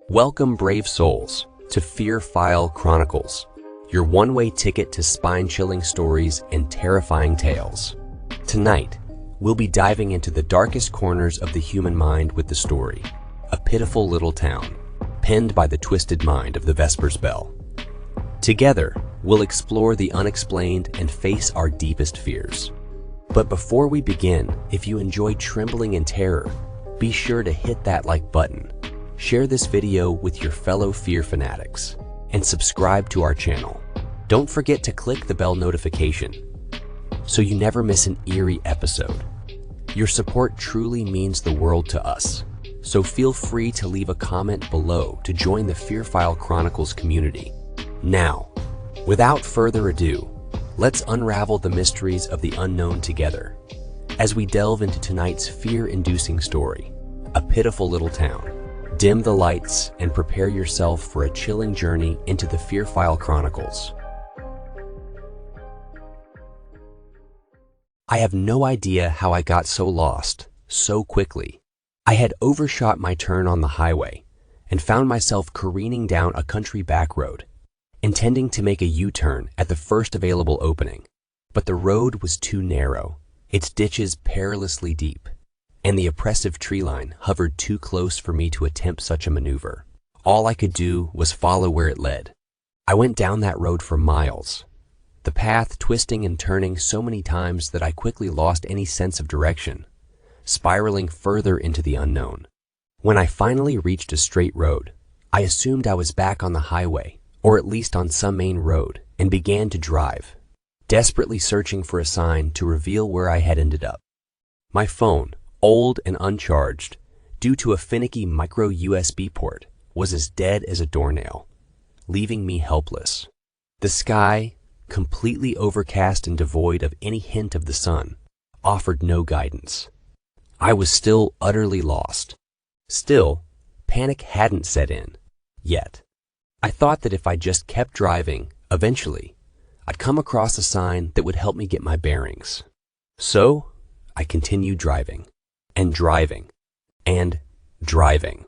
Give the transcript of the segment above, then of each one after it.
Welcome, brave souls, to Fear File Chronicles, your one-way ticket to spine-chilling stories and terrifying tales. Tonight, we'll be diving into the darkest corners of the human mind with the story, A Pitiful Little Town, penned by the twisted mind of the Vesper's Bell. Together, we'll explore the unexplained and face our deepest fears. But before we begin, if you enjoy trembling in terror, be sure to hit that like button, share this video with your fellow fear fanatics, and subscribe to our channel. Don't forget to click the bell notification so you never miss an eerie episode. Your support truly means the world to us, so feel free to leave a comment below to join the Fear File Chronicles community. Now, without further ado, let's unravel the mysteries of the unknown together as we delve into tonight's fear-inducing story, A Pitiful Little Town. Dim the lights and prepare yourself for a chilling journey into the Fear File Chronicles. I have no idea how I got so lost so quickly. I had overshot my turn on the highway and found myself careening down a country back road, intending to make a U-turn at the first available opening. But the road was too narrow, its ditches perilously deep, and the oppressive tree line hovered too close for me to attempt such a maneuver. All I could do was follow where it led. I went down that road for miles, the path twisting and turning so many times that I quickly lost any sense of direction, spiraling further into the unknown. When I finally reached a straight road, I assumed I was back on the highway, or at least on some main road, and began to drive, desperately searching for a sign to reveal where I had ended up. My phone, old and uncharged, due to a finicky micro USB port, was as dead as a doornail, leaving me helpless. The sky, completely overcast and devoid of any hint of the sun, offered no guidance. I was still utterly lost. Still, panic hadn't set in, yet. I thought that if I just kept driving, eventually, I'd come across a sign that would help me get my bearings. So, I continued driving. And driving, and driving.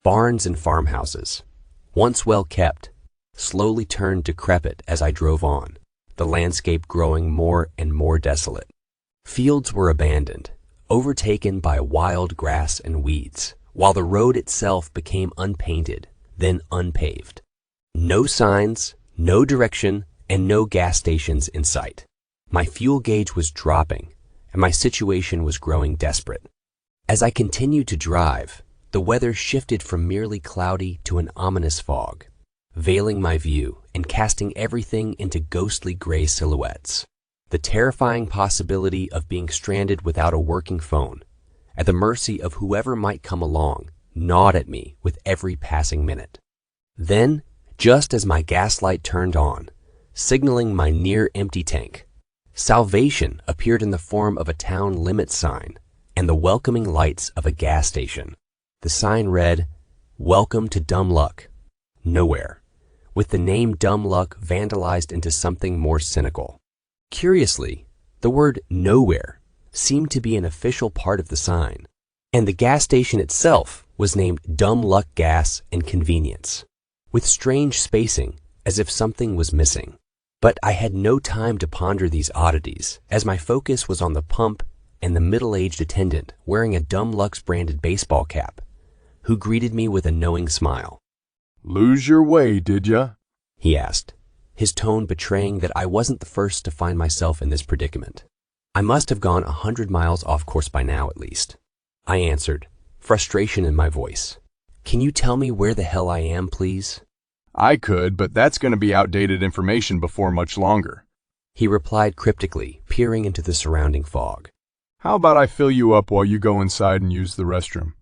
Barns and farmhouses, once well kept, slowly turned decrepit as I drove on, the landscape growing more and more desolate. Fields were abandoned, overtaken by wild grass and weeds, while the road itself became unpainted, then unpaved. No signs, no direction, and no gas stations in sight. My fuel gauge was dropping, and my situation was growing desperate. As I continued to drive, the weather shifted from merely cloudy to an ominous fog, veiling my view and casting everything into ghostly gray silhouettes. The terrifying possibility of being stranded without a working phone, at the mercy of whoever might come along, gnawed at me with every passing minute. Then, just as my gas light turned on, signaling my near-empty tank, salvation appeared in the form of a town limit sign and the welcoming lights of a gas station. The sign read, "Welcome to Dumluck, nowhere," with the name Dumluck vandalized into something more cynical. Curiously, the word nowhere seemed to be an official part of the sign, and the gas station itself was named Dumluck Gas and Convenience, with strange spacing as if something was missing. But I had no time to ponder these oddities, as my focus was on the pump and the middle-aged attendant wearing a Dumluck's branded baseball cap, who greeted me with a knowing smile. "Lose your way, did ya?" he asked, his tone betraying that I wasn't the first to find myself in this predicament. I must have gone 100 miles off course by now at least. I answered, frustration in my voice. "Can you tell me where the hell I am, please?" "I could, but that's going to be outdated information before much longer," he replied cryptically, peering into the surrounding fog. "How about I fill you up while you go inside and use the restroom?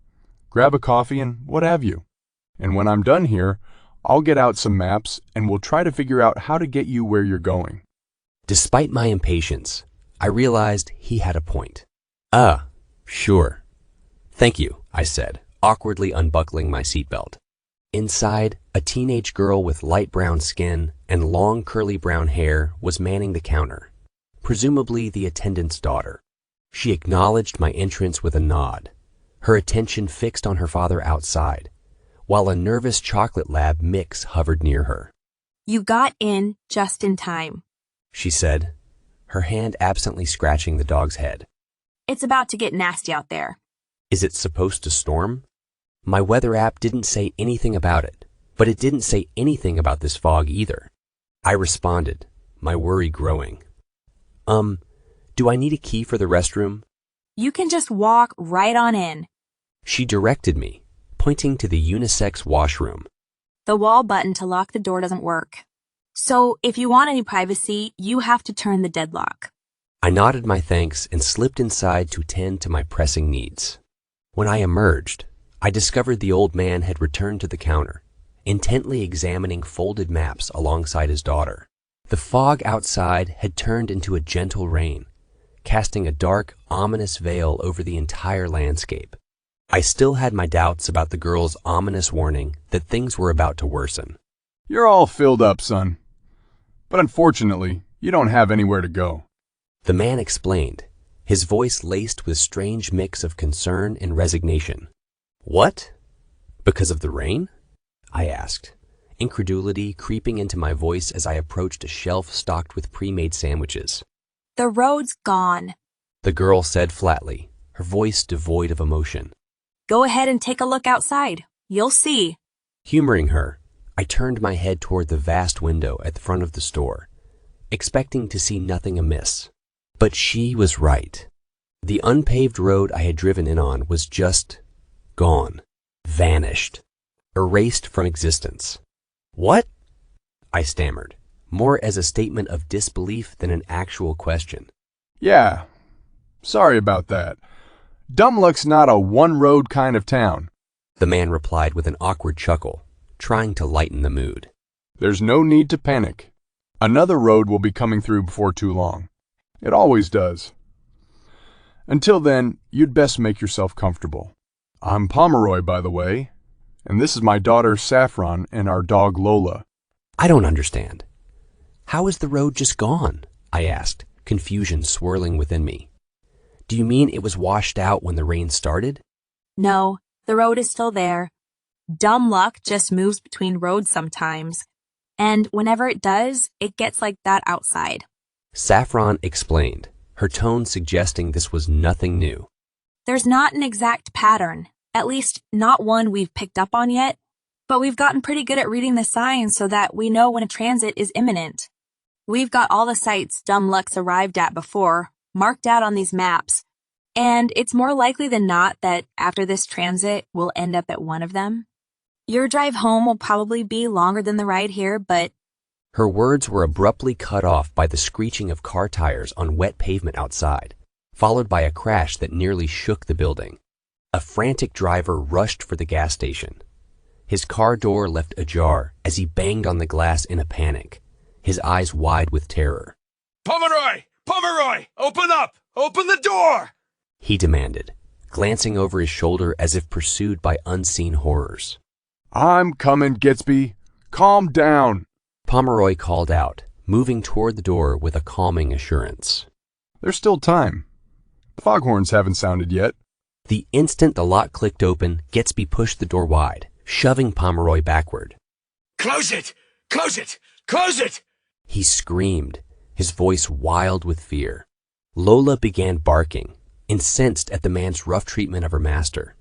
Grab a coffee and what have you. And when I'm done here, I'll get out some maps and we'll try to figure out how to get you where you're going." Despite my impatience, I realized he had a point. Sure. Thank you," I said, awkwardly unbuckling my seatbelt. Inside, a teenage girl with light brown skin and long curly brown hair was manning the counter, presumably the attendant's daughter. She acknowledged my entrance with a nod, her attention fixed on her father outside, while a nervous chocolate lab mix hovered near her. You got in just in time, she said, her hand absently scratching the dog's head. It's about to get nasty out there. Is it supposed to storm? My weather app didn't say anything about it, but it didn't say anything about this fog either. I responded, my worry growing. Do I need a key for the restroom? You can just walk right on in. She directed me, pointing to the unisex washroom. The wall button to lock the door doesn't work. So if you want any privacy, you have to turn the deadlock. I nodded my thanks and slipped inside to tend to my pressing needs. When I emerged, I discovered the old man had returned to the counter, intently examining folded maps alongside his daughter. The fog outside had turned into a gentle rain, casting a dark, ominous veil over the entire landscape. I still had my doubts about the girl's ominous warning that things were about to worsen. You're all filled up, son. But unfortunately, you don't have anywhere to go. The man explained, his voice laced with strange mix of concern and resignation. What? Because of the rain? I asked, incredulity creeping into my voice as I approached a shelf stocked with pre-made sandwiches. The road's gone, the girl said flatly, her voice devoid of emotion. Go ahead and take a look outside. You'll see. Humoring her, I turned my head toward the vast window at the front of the store, expecting to see nothing amiss. But she was right. The unpaved road I had driven in on was just gone, vanished, erased from existence. What? I stammered, more as a statement of disbelief than an actual question. Yeah, sorry about that. Dumluck's not a one-road kind of town, the man replied with an awkward chuckle, trying to lighten the mood. There's no need to panic. Another road will be coming through before too long. It always does. Until then, you'd best make yourself comfortable. I'm Pomeroy, by the way, and this is my daughter Saffron and our dog Lola. I don't understand. How is the road just gone? I asked, confusion swirling within me. Do you mean it was washed out when the rain started? No, the road is still there. Dumluck just moves between roads sometimes, and whenever it does, it gets like that outside. Saffron explained, her tone suggesting this was nothing new. There's not an exact pattern, at least not one we've picked up on yet, but we've gotten pretty good at reading the signs so that we know when a transit is imminent. We've got all the sites Dumluck's arrived at before marked out on these maps, and it's more likely than not that after this transit, we'll end up at one of them. Your drive home will probably be longer than the ride here, but... Her words were abruptly cut off by the screeching of car tires on wet pavement outside, followed by a crash that nearly shook the building. A frantic driver rushed for the gas station. His car door left ajar as he banged on the glass in a panic, his eyes wide with terror. Pomeroy! Pomeroy! Open up! Open the door! He demanded, glancing over his shoulder as if pursued by unseen horrors. I'm coming, Gatsby. Calm down. Pomeroy called out, moving toward the door with a calming assurance. There's still time. The foghorns haven't sounded yet. The instant the lock clicked open, Gatsby pushed the door wide, shoving Pomeroy backward. Close it! Close it! Close it! He screamed, his voice wild with fear. Lola began barking, incensed at the man's rough treatment of her master,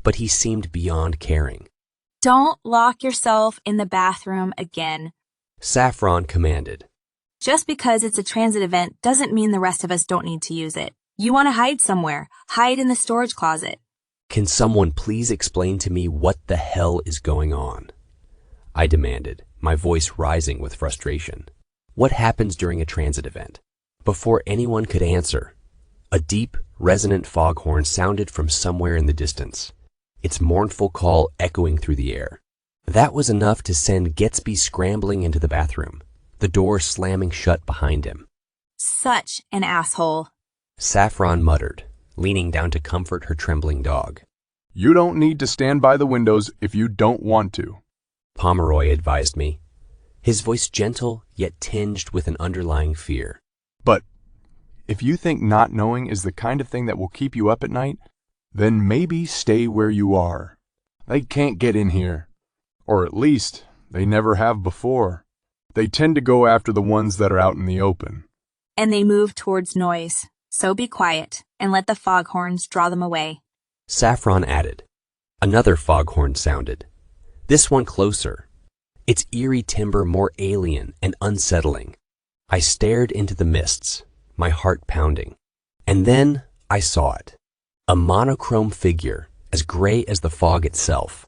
but he seemed beyond caring. Don't lock yourself in the bathroom again, Saffron commanded. Just because it's a transit event doesn't mean the rest of us don't need to use it. You want to hide somewhere. Hide in the storage closet. Can someone please explain to me what the hell is going on? I demanded, my voice rising with frustration. What happens during a transit event? Before anyone could answer, a deep, resonant foghorn sounded from somewhere in the distance, its mournful call echoing through the air. That was enough to send Gatsby scrambling into the bathroom, the door slamming shut behind him. Such an asshole, Saffron muttered, leaning down to comfort her trembling dog. You don't need to stand by the windows if you don't want to, Pomeroy advised me, his voice gentle yet tinged with an underlying fear. But if you think not knowing is the kind of thing that will keep you up at night, then maybe stay where you are. They can't get in here. Or at least, they never have before. They tend to go after the ones that are out in the open. And they move towards noise, so be quiet and let the foghorns draw them away. Saffron added. Another foghorn sounded. This one closer. Its eerie timbre more alien and unsettling. I stared into the mists, my heart pounding. And then I saw it. A monochrome figure, as gray as the fog itself,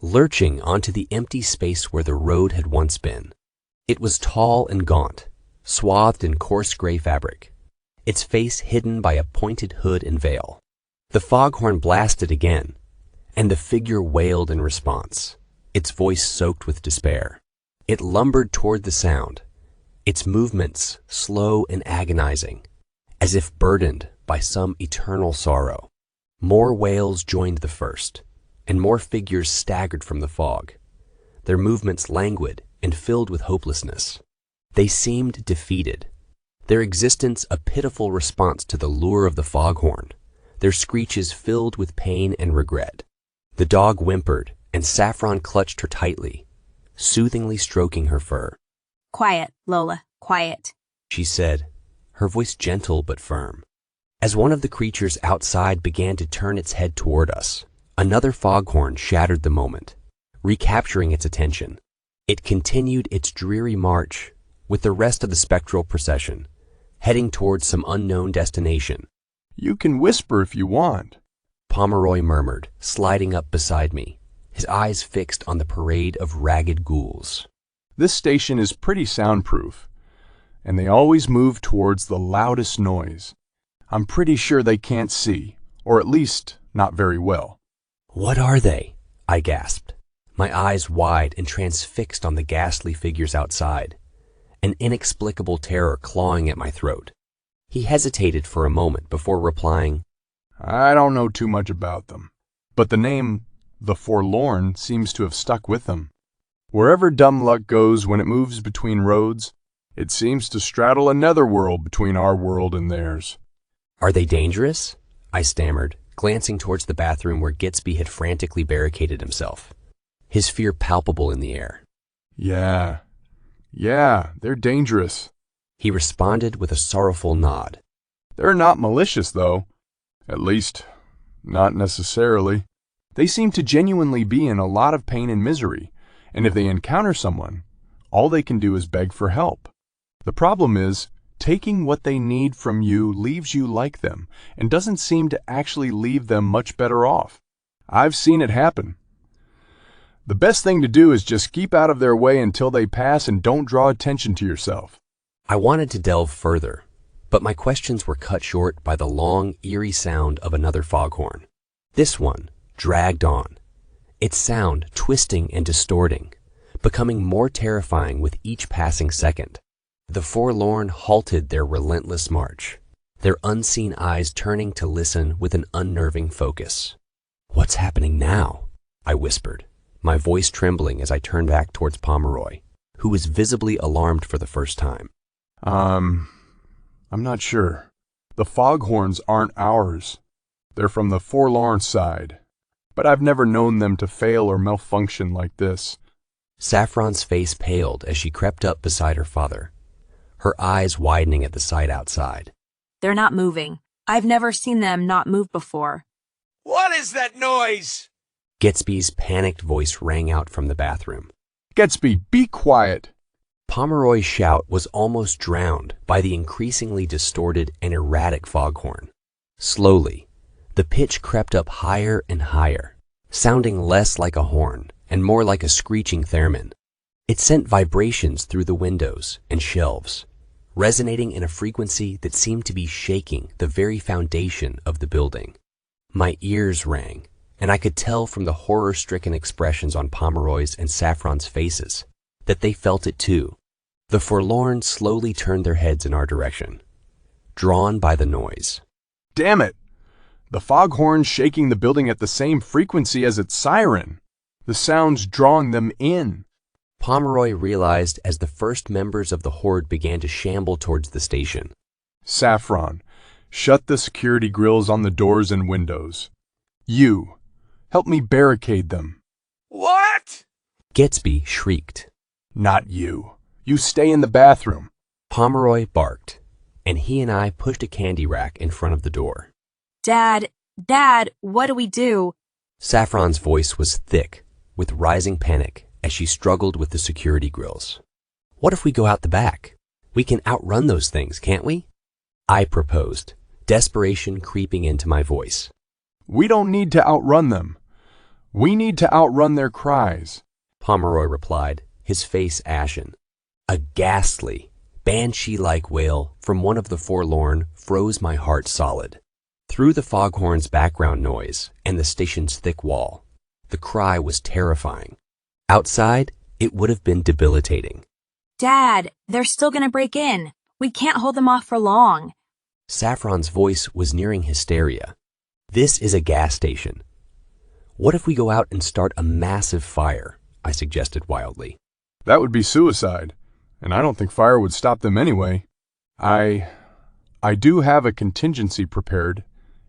lurching onto the empty space where the road had once been. It was tall and gaunt, swathed in coarse gray fabric, its face hidden by a pointed hood and veil. The foghorn blasted again, and the figure wailed in response, its voice soaked with despair. It lumbered toward the sound, its movements slow and agonizing, as if burdened by some eternal sorrow. More wails joined the first, and more figures staggered from the fog, their movements languid and filled with hopelessness. They seemed defeated, their existence a pitiful response to the lure of the foghorn, their screeches filled with pain and regret. The dog whimpered, and Saffron clutched her tightly, soothingly stroking her fur. Quiet, Lola, quiet, she said, her voice gentle but firm. As one of the creatures outside began to turn its head toward us, another foghorn shattered the moment, recapturing its attention. It continued its dreary march with the rest of the spectral procession, heading towards some unknown destination. You can whisper if you want, Pomeroy murmured, sliding up beside me, his eyes fixed on the parade of ragged ghouls. This station is pretty soundproof, and they always move towards the loudest noise. I'm pretty sure they can't see, or at least not very well. What are they? I gasped, my eyes wide and transfixed on the ghastly figures outside, an inexplicable terror clawing at my throat. He hesitated for a moment before replying, I don't know too much about them, but the name, the Forlorn, seems to have stuck with them. Wherever Dumluck goes when it moves between roads, it seems to straddle another world between our world and theirs. Are they dangerous? I stammered, glancing towards the bathroom where Gitsby had frantically barricaded himself, his fear palpable in the air. Yeah, they're dangerous, he responded with a sorrowful nod. They're not malicious, though. At least, not necessarily. They seem to genuinely be in a lot of pain and misery, and if they encounter someone, all they can do is beg for help. The problem is, taking what they need from you leaves you like them and doesn't seem to actually leave them much better off. I've seen it happen. The best thing to do is just keep out of their way until they pass and don't draw attention to yourself. I wanted to delve further, but my questions were cut short by the long, eerie sound of another foghorn. This one dragged on, its sound twisting and distorting, becoming more terrifying with each passing second. The Forlorn halted their relentless march, their unseen eyes turning to listen with an unnerving focus. What's happening now? I whispered, my voice trembling as I turned back towards Pomeroy, who was visibly alarmed for the first time. I'm not sure. The foghorns aren't ours. They're from the Forlorn side, but I've never known them to fail or malfunction like this. Saffron's face paled as she crept up beside her father, her eyes widening at the sight outside. They're not moving. I've never seen them not move before. What is that noise? Gitsby's panicked voice rang out from the bathroom. Gitsby, be quiet! Pomeroy's shout was almost drowned by the increasingly distorted and erratic foghorn. Slowly, the pitch crept up higher and higher, sounding less like a horn and more like a screeching theremin. It sent vibrations through the windows and shelves, resonating in a frequency that seemed to be shaking the very foundation of the building. My ears rang, and I could tell from the horror-stricken expressions on Pomeroy's and Saffron's faces that they felt it too. The Forlorn slowly turned their heads in our direction, drawn by the noise. Damn it! The foghorn's shaking the building at the same frequency as its siren. The sound's drawing them in. Pomeroy realized as the first members of the horde began to shamble towards the station. Saffron, shut the security grills on the doors and windows. You, help me barricade them. What? Gatsby shrieked. Not you. You stay in the bathroom. Pomeroy barked, and he and I pushed a candy rack in front of the door. Dad, what do we do? Saffron's voice was thick, with rising panic as she struggled with the security grills. What if we go out the back? We can outrun those things, can't we? I proposed, desperation creeping into my voice. We don't need to outrun them. We need to outrun their cries, Pomeroy replied, his face ashen. A ghastly, banshee-like wail from one of the Forlorn froze my heart solid. Through the foghorn's background noise and the station's thick wall, the cry was terrifying. Outside, it would have been debilitating. Dad, they're still gonna break in. We can't hold them off for long. Saffron's voice was nearing hysteria. This is a gas station. What if we go out and start a massive fire? I suggested wildly. That would be suicide, and I don't think fire would stop them anyway. I do have a contingency prepared,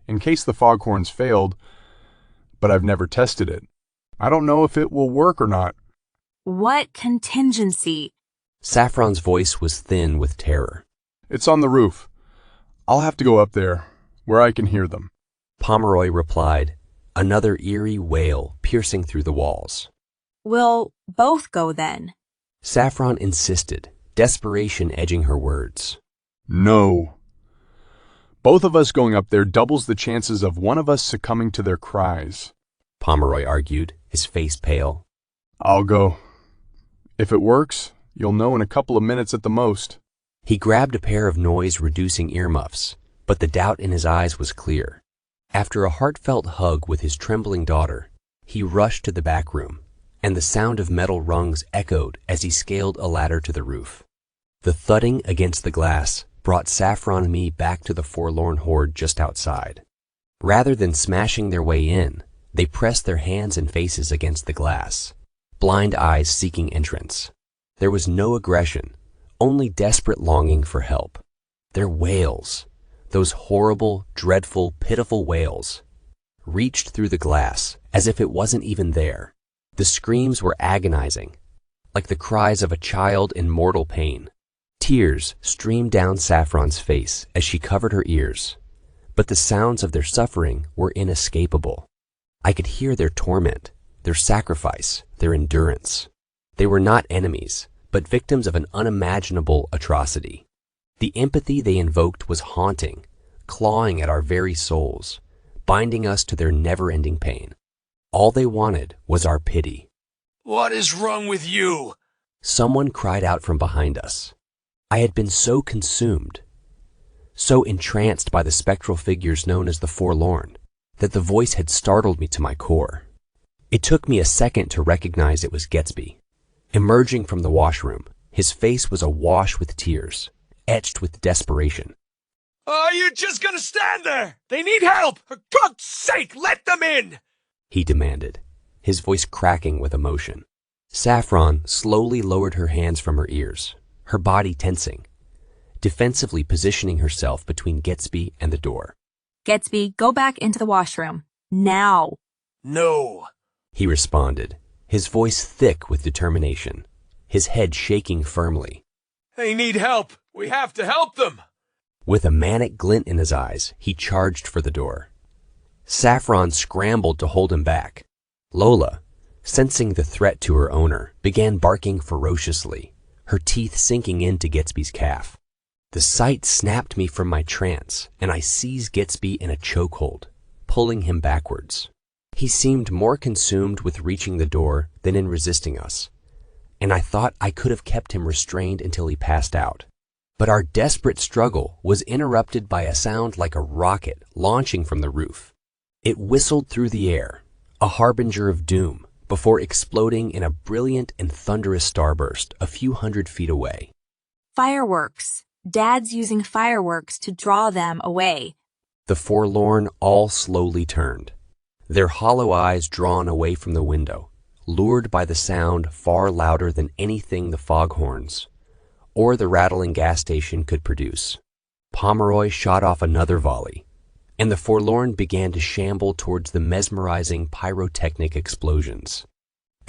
in case the foghorns failed, but I've never tested it. I don't know if it will work or not. What contingency? Saffron's voice was thin with terror. It's on the roof. I'll have to go up there, where I can hear them. Pomeroy replied, another eerie wail piercing through the walls. We'll both go then. Saffron insisted, desperation edging her words. No. Both of us going up there doubles the chances of one of us succumbing to their cries, Pomeroy argued, his face pale. I'll go. If it works, you'll know in a couple of minutes at the most. He grabbed a pair of noise-reducing earmuffs, but the doubt in his eyes was clear. After a heartfelt hug with his trembling daughter, he rushed to the back room, and the sound of metal rungs echoed as he scaled a ladder to the roof. The thudding against the glass brought Saffron and me back to the Forlorn horde just outside. Rather than smashing their way in, they pressed their hands and faces against the glass, blind eyes seeking entrance. There was no aggression, only desperate longing for help. Their wails, those horrible, dreadful, pitiful wails, reached through the glass as if it wasn't even there. The screams were agonizing, like the cries of a child in mortal pain. Tears streamed down Saffron's face as she covered her ears, but the sounds of their suffering were inescapable. I could hear their torment, their sacrifice, their endurance. They were not enemies, but victims of an unimaginable atrocity. The empathy they invoked was haunting, clawing at our very souls, binding us to their never-ending pain. All they wanted was our pity. What is wrong with you? Someone cried out from behind us. I had been so consumed, so entranced by the spectral figures known as the Forlorn, that the voice had startled me to my core. It took me a second to recognize it was Gatsby. Emerging from the washroom, his face was awash with tears, etched with desperation. Are you just gonna stand there? They need help! For God's sake, let them in! He demanded, his voice cracking with emotion. Saffron slowly lowered her hands from her ears, her body tensing, defensively positioning herself between Gatsby and the door. Gatsby, go back into the washroom. Now. No. He responded, his voice thick with determination, his head shaking firmly. They need help. We have to help them. With a manic glint in his eyes, he charged for the door. Saffron scrambled to hold him back. Lola, sensing the threat to her owner, began barking ferociously, her teeth sinking into Gatsby's calf. The sight snapped me from my trance, and I seized Gatsby in a chokehold, pulling him backwards. He seemed more consumed with reaching the door than in resisting us, and I thought I could have kept him restrained until he passed out. But our desperate struggle was interrupted by a sound like a rocket launching from the roof. It whistled through the air, a harbinger of doom, before exploding in a brilliant and thunderous starburst a few hundred feet away. Fireworks. Dad's using fireworks to draw them away. The Forlorn all slowly turned, their hollow eyes drawn away from the window, lured by the sound far louder than anything the foghorns or the rattling gas station could produce. Pomeroy shot off another volley, and the Forlorn began to shamble towards the mesmerizing pyrotechnic explosions.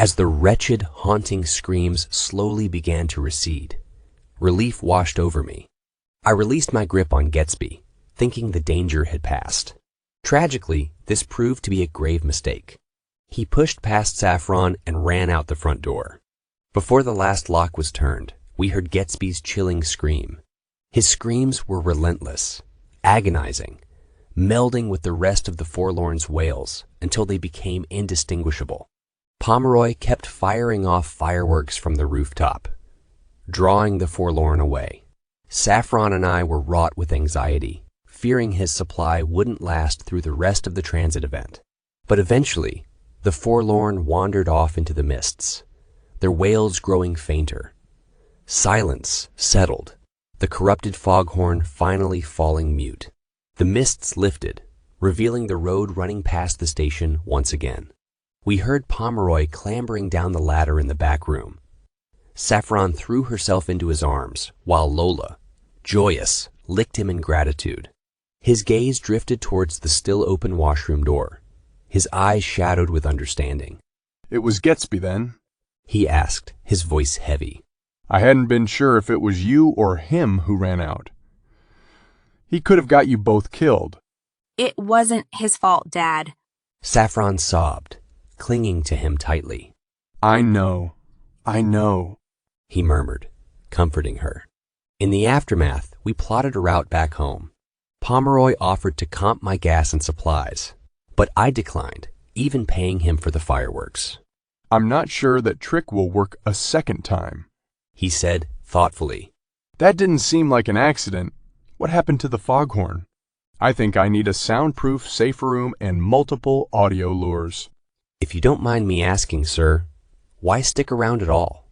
As the wretched, haunting screams slowly began to recede, relief washed over me. I released my grip on Gatsby, thinking the danger had passed. Tragically, this proved to be a grave mistake. He pushed past Saffron and ran out the front door. Before the last lock was turned, we heard Gatsby's chilling scream. His screams were relentless, agonizing, melding with the rest of the Forlorn's wails until they became indistinguishable. Pomeroy kept firing off fireworks from the rooftop, drawing the Forlorn away. Saffron and I were wrought with anxiety, fearing his supply wouldn't last through the rest of the transit event. But eventually, the Forlorn wandered off into the mists, their wails growing fainter. Silence settled, the corrupted foghorn finally falling mute. The mists lifted, revealing the road running past the station once again. We heard Pomeroy clambering down the ladder in the back room. Saffron threw herself into his arms, while Lola, joyous, licked him in gratitude. His gaze drifted towards the still open washroom door, his eyes shadowed with understanding. It was Gatsby then? He asked, his voice heavy. I hadn't been sure if it was you or him who ran out. He could have got you both killed. It wasn't his fault, Dad. Saffron sobbed, clinging to him tightly. I know, he murmured, comforting her. In the aftermath, we plotted a route back home. Pomeroy offered to comp my gas and supplies, but I declined, even paying him for the fireworks. I'm not sure that trick will work a second time, he said thoughtfully. That didn't seem like an accident. What happened to the foghorn? I think I need a soundproof safe room and multiple audio lures. If you don't mind me asking, sir, why stick around at all?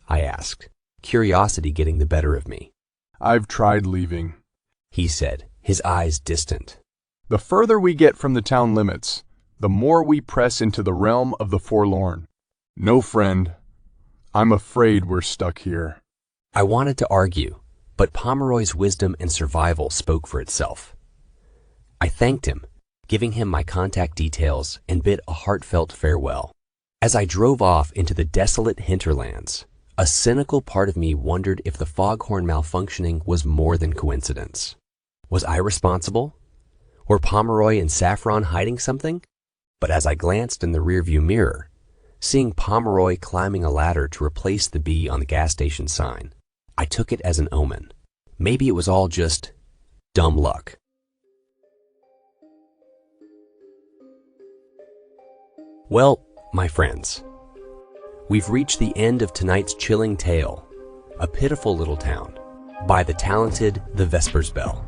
I asked, curiosity getting the better of me. I've tried leaving, he said, his eyes distant. The further we get from the town limits, the more we press into the realm of the Forlorn. No, friend, I'm afraid we're stuck here. I wanted to argue, but Pomeroy's wisdom and survival spoke for itself. I thanked him, giving him my contact details, and bid a heartfelt farewell. As I drove off into the desolate hinterlands, a cynical part of me wondered if the foghorn malfunctioning was more than coincidence. Was I responsible? Were Pomeroy and Saffron hiding something? But as I glanced in the rearview mirror, seeing Pomeroy climbing a ladder to replace the bee on the gas station sign, I took it as an omen. Maybe it was all just dumb luck. Well, my friends, we've reached the end of tonight's chilling tale, A Pitiful Little Town, by the talented The Vesper's Bell.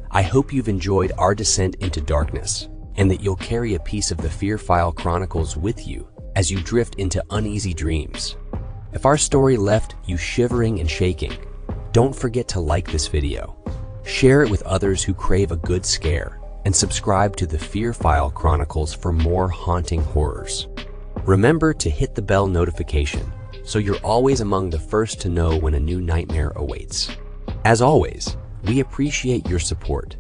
I hope you've enjoyed our descent into darkness, and that you'll carry a piece of the Fear File Chronicles with you as you drift into uneasy dreams. If our story left you shivering and shaking, don't forget to like this video, share it with others who crave a good scare, and subscribe to the Fear File Chronicles for more haunting horrors. Remember to hit the bell notification so you're always among the first to know when a new nightmare awaits. As always, we appreciate your support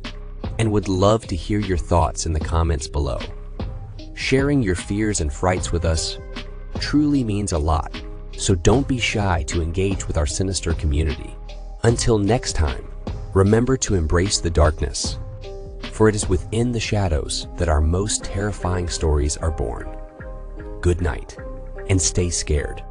and would love to hear your thoughts in the comments below. Sharing your fears and frights with us truly means a lot, so don't be shy to engage with our sinister community. Until next time, remember to embrace the darkness, for it is within the shadows that our most terrifying stories are born. Good night, and stay scared.